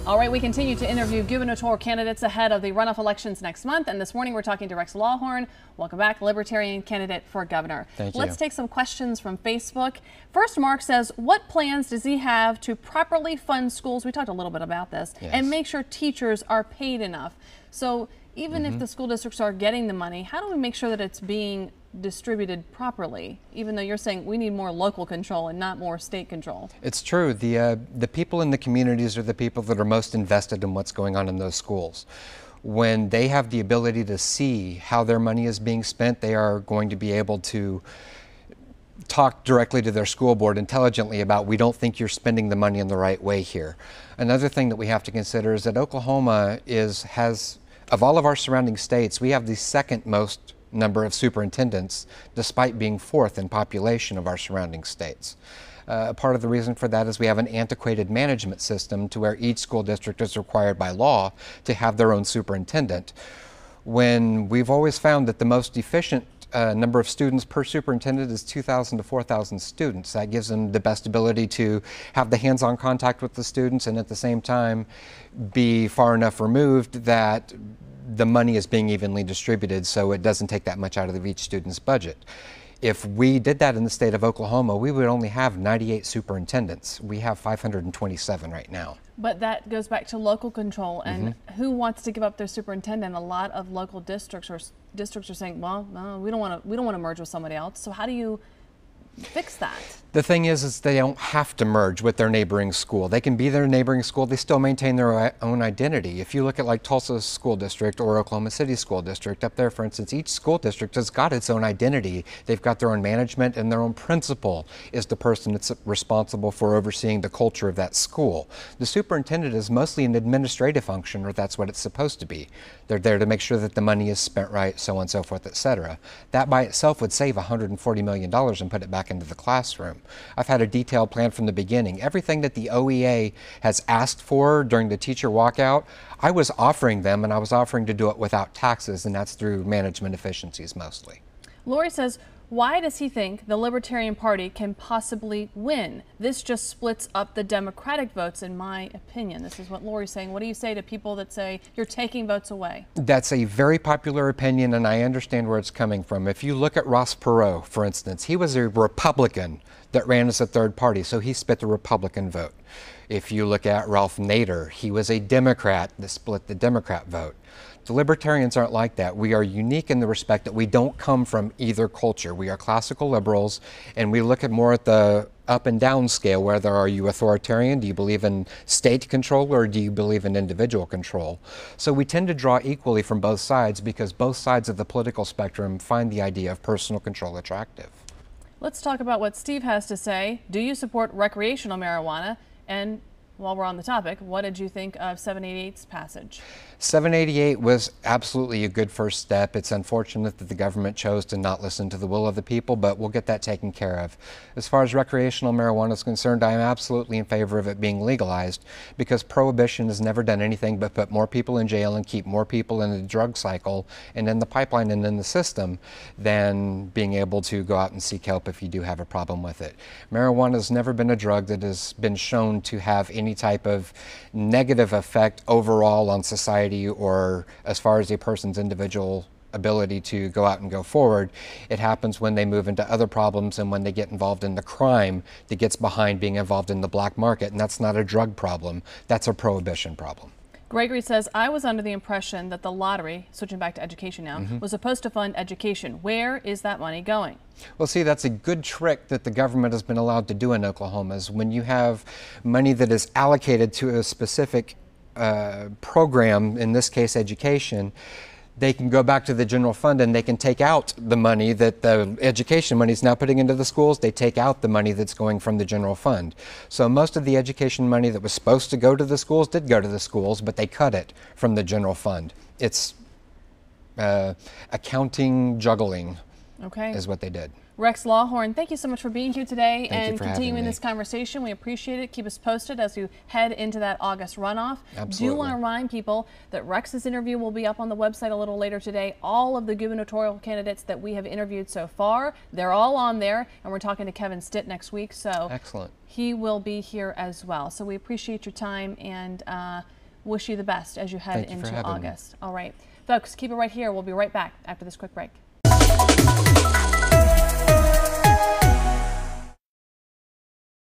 All right, we continue to interview gubernatorial candidates ahead of the runoff elections next month. And this morning we're talking to Rex Lawhorn. Welcome back, Libertarian candidate for governor. Thank you. Let's take some questions from Facebook. First, Mark says, what plans does he have to properly fund schools? We talked a little bit about this. Yes. And make sure teachers are paid enough. So even if the school districts are getting the money, how do we make sure that it's being distributed properly, even though you're saying we need more local control and not more state control? It's true. The people in the communities are the people that are most invested in what's going on in those schools. When they have the ability to see how their money is being spent, they are going to be able to talk directly to their school board intelligently about, we don't think you're spending the money in the right way here. Another thing that we have to consider is that Oklahoma has, of all of our surrounding states, we have the second most number of superintendents, despite being fourth in population of our surrounding states. Part of the reason for that is we have an antiquated management system to where each school district is required by law to have their own superintendent, when we've always found that the most efficient number of students per superintendent is 2,000 to 4,000 students. That gives them the best ability to have the hands-on contact with the students and at the same time be far enough removed that the money is being evenly distributed so it doesn't take that much out of each student's budget. If we did that in the state of Oklahoma, we would only have 98 superintendents. We have 527 right now. But that goes back to local control and who wants to give up their superintendent? A lot of local districts are saying, well, no, we don't want to merge with somebody else. So how do you fix that? The thing is they don't have to merge with their neighboring school. They can be their neighboring school. They still maintain their own identity. If you look at like Tulsa School District or Oklahoma City School District, up there, for instance, each school district has got its own identity. They've got their own management, and their own principal is the person that's responsible for overseeing the culture of that school. The superintendent is mostly an administrative function, or that's what it's supposed to be. They're there to make sure that the money is spent right, so on and so forth, etc. That by itself would save $140 million and put it back into the classroom. I've had a detailed plan from the beginning. Everything that the OEA has asked for during the teacher walkout, I was offering them, and I was offering to do it without taxes, and that's through management efficiencies mostly. Lori says, why does he think the Libertarian Party can possibly win? This just splits up the Democratic votes, in my opinion. This is what Lori's saying. What do you say to people that say you're taking votes away? That's a very popular opinion, and I understand where it's coming from. If you look at Ross Perot, for instance, he was a Republican that ran as a third party, so he split the Republican vote. If you look at Ralph Nader, he was a Democrat that split the Democrat vote. The Libertarians aren't like that. We are unique in the respect that we don't come from either culture. We are classical liberals, and we look at more at the up and down scale. Whether are you authoritarian? Do you believe in state control, or do you believe in individual control? So we tend to draw equally from both sides because both sides of the political spectrum find the idea of personal control attractive. Let's talk about what Steve has to say. Do you support recreational marijuana? And while we're on the topic, what did you think of 788's passage? 788 was absolutely a good first step. It's unfortunate that the government chose to not listen to the will of the people, but we'll get that taken care of. As far as recreational marijuana is concerned, I am absolutely in favor of it being legalized because prohibition has never done anything but put more people in jail and keep more people in the drug cycle and in the pipeline and in the system than being able to go out and seek help if you do have a problem with it. Marijuana has never been a drug that has been shown to have any type of negative effect overall on society or as far as a person's individual ability to go out and go forward. It happens when they move into other problems and when they get involved in the crime that gets behind being involved in the black market, and that's not a drug problem, that's a prohibition problem. Gregory says, I was under the impression that the lottery, switching back to education now, was supposed to fund education. Where is that money going? Well, see, that's a good trick that the government has been allowed to do in Oklahoma, is when you have money that is allocated to a specific program, in this case education, they can go back to the general fund and they can take out the money that the education money is now putting into the schools. They take out the money that's going from the general fund. So most of the education money that was supposed to go to the schools did go to the schools, but they cut it from the general fund. It's accounting juggling is what they did. Rex Lawhorn, thank you so much for being here today and for continuing having me. this conversation. We appreciate it. Keep us posted as you head into that August runoff. Absolutely. Do want to remind people that Rex's interview will be up on the website a little later today. All of the gubernatorial candidates that we have interviewed so far, they're all on there, and we're talking to Kevin Stitt next week, so excellent. He will be here as well. So we appreciate your time and wish you the best as you head into August. All right, folks, keep it right here. We'll be right back after this quick break.